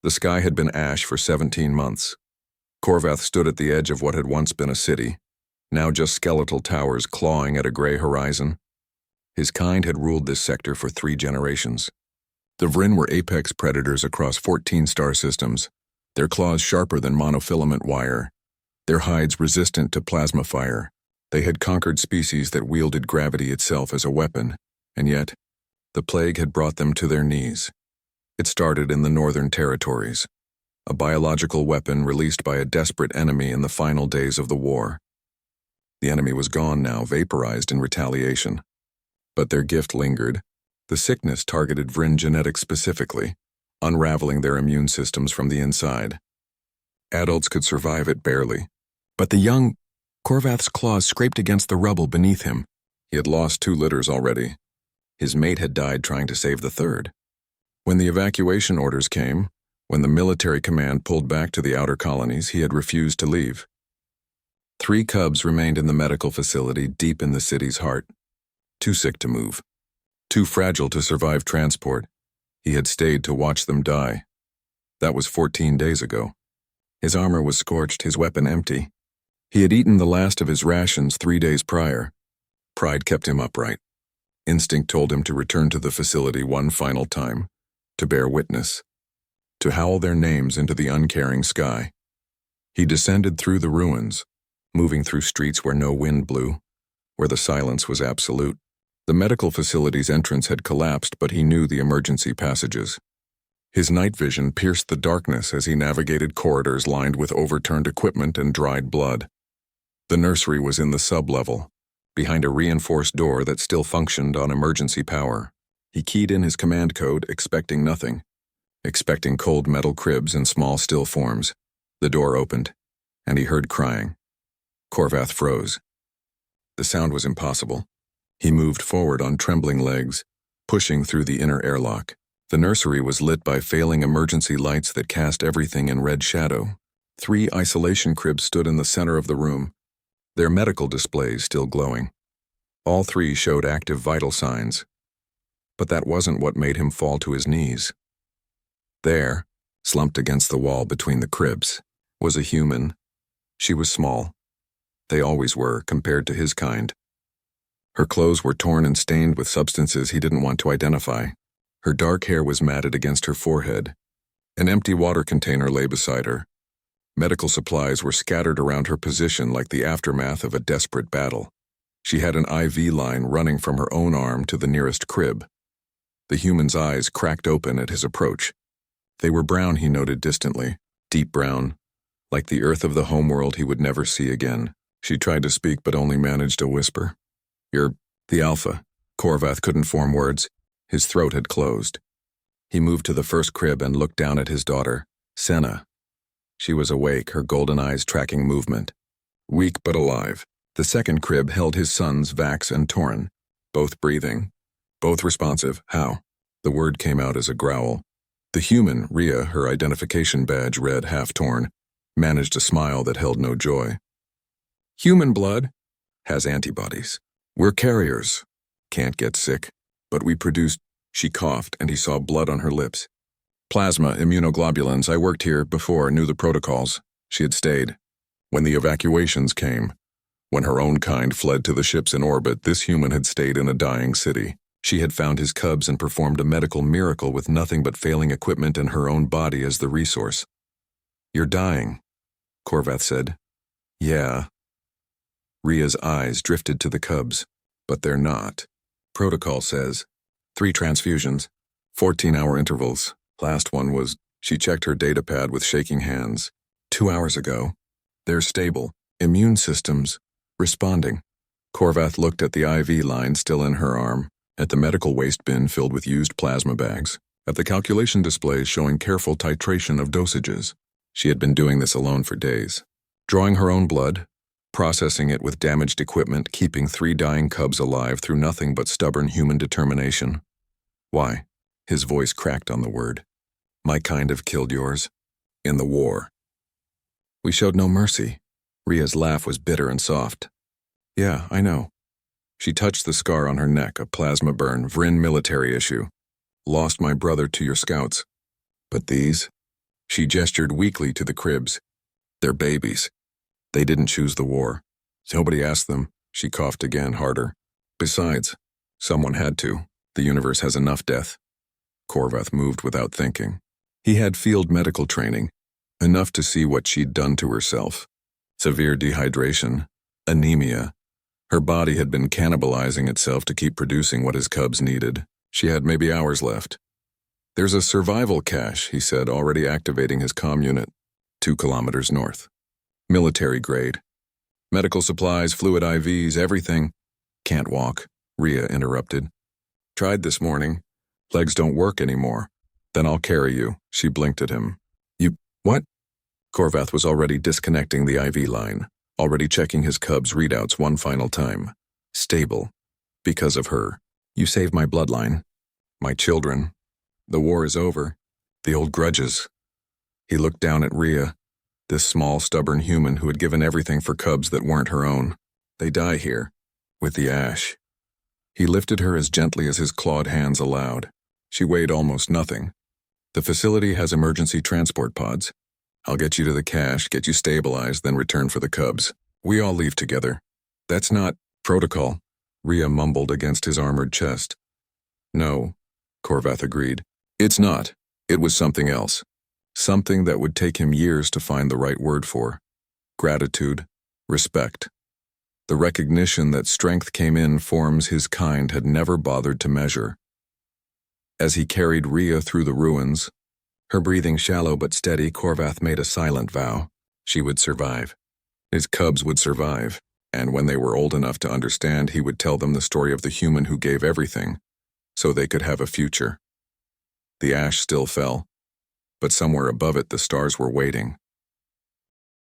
The sky had been ash for 17 months. Korvath stood at the edge of what had once been a city, now just skeletal towers clawing at a gray horizon. His kind had ruled this sector for 3 generations. The Vryn were apex predators across 14 star systems, their claws sharper than monofilament wire, their hides resistant to plasma fire. They had conquered species that wielded gravity itself as a weapon, and yet, the plague had brought them to their knees. It started in the Northern Territories, a biological weapon released by a desperate enemy in the final days of the war. The enemy was gone now, vaporized in retaliation. But their gift lingered. The sickness targeted Vryn genetics specifically, unraveling their immune systems from the inside. Adults could survive it barely. But the young... Korvath's claws scraped against the rubble beneath him. He had lost 2 litters already. His mate had died trying to save the 3rd. When the evacuation orders came, when the military command pulled back to the outer colonies, he had refused to leave. 3 cubs remained in the medical facility deep in the city's heart. Too sick to move. Too fragile to survive transport. He had stayed to watch them die. That was 14 days ago. His armor was scorched, his weapon empty. He had eaten the last of his rations 3 days prior. Pride kept him upright. Instinct told him to return to the facility one final time, to bear witness, to howl their names into the uncaring sky. He descended through the ruins, moving through streets where no wind blew, where the silence was absolute. The medical facility's entrance had collapsed, but he knew the emergency passages. His night vision pierced the darkness as he navigated corridors lined with overturned equipment and dried blood. The nursery was in the sub-level, behind a reinforced door that still functioned on emergency power. He keyed in his command code, expecting nothing. Expecting cold metal cribs and small still forms. The door opened, and he heard crying. Korvath froze. The sound was impossible. He moved forward on trembling legs, pushing through the inner airlock. The nursery was lit by failing emergency lights that cast everything in red shadow. 3 isolation cribs stood in the center of the room, their medical displays still glowing. All 3 showed active vital signs. But that wasn't what made him fall to his knees. There, slumped against the wall between the cribs, was a human. She was small. They always were, compared to his kind. Her clothes were torn and stained with substances he didn't want to identify. Her dark hair was matted against her forehead. An empty water container lay beside her. Medical supplies were scattered around her position like the aftermath of a desperate battle. She had an IV line running from her own arm to the nearest crib. The human's eyes cracked open at his approach. They were brown, he noted distantly, deep brown, like the earth of the homeworld he would never see again. She tried to speak but only managed a whisper. "You're the Alpha." Korvath couldn't form words. His throat had closed. He moved to the first crib and looked down at his daughter, Senna. She was awake, her golden eyes tracking movement. Weak but alive. The second crib held his sons, Vax and Torin, both breathing, both responsive. How? The word came out as a growl. The human, Rhea, her identification badge red half torn, managed a smile that held no joy. "Human blood has antibodies. We're carriers. Can't get sick. But we produced..." She coughed, and he saw blood on her lips. "Plasma, immunoglobulins. I worked here before, knew the protocols." She had stayed. When the evacuations came, when her own kind fled to the ships in orbit, this human had stayed in a dying city. She had found his cubs and performed a medical miracle with nothing but failing equipment and her own body as the resource. "You're dying," Korvath said. "Yeah." Rhea's eyes drifted to the cubs. "But they're not. Protocol says 3 transfusions, 14-hour intervals. Last one was..." She checked her datapad with shaking hands. 2 hours ago. "They're stable. Immune systems. Responding." Korvath looked at the IV line still in her arm, at the medical waste bin filled with used plasma bags, at the calculation displays showing careful titration of dosages. She had been doing this alone for days. Drawing her own blood, processing it with damaged equipment, keeping 3 dying cubs alive through nothing but stubborn human determination. "Why?" His voice cracked on the word. "My kind have killed yours. In the war." "We showed no mercy." Rhea's laugh was bitter and soft. "Yeah, I know." She touched the scar on her neck, a plasma burn, Vryn military issue. "Lost my brother to your scouts. But these? She gestured weakly to the cribs. They're babies. They didn't choose the war. Nobody asked them. She coughed again, harder. Besides, someone had to. The universe has enough death. Korvath moved without thinking. He had field medical training, enough to see what she'd done to herself. Severe dehydration, anemia. Her body had been cannibalizing itself to keep producing what his cubs needed. She had maybe hours left. There's a survival cache, he said, already activating his comm unit, 2 kilometers north. Military grade. Medical supplies, fluid IVs, everything. Can't walk, Rhea interrupted. Tried this morning. Legs don't work anymore. Then I'll carry you. She blinked at him. You, what? Korvath was already disconnecting the IV line, already checking his cubs' readouts one final time. Stable. Because of her. You saved my bloodline. My children. The war is over. The old grudges. He looked down at Rhea, this small, stubborn human who had given everything for cubs that weren't her own. They die here, with the ash. He lifted her as gently as his clawed hands allowed. She weighed almost nothing. The facility has emergency transport pods. I'll get you to the cache, get you stabilized, then return for the cubs. We all leave together. That's not protocol, Rhea mumbled against his armored chest. No, Korvath agreed. It's not. It was something else. Something that would take him years to find the right word for. Gratitude, respect. The recognition that strength came in forms his kind had never bothered to measure. As he carried Rhea through the ruins, her breathing shallow but steady, Korvath made a silent vow. She would survive. His cubs would survive, and when they were old enough to understand, he would tell them the story of the human who gave everything, so they could have a future. The ash still fell, but somewhere above it the stars were waiting.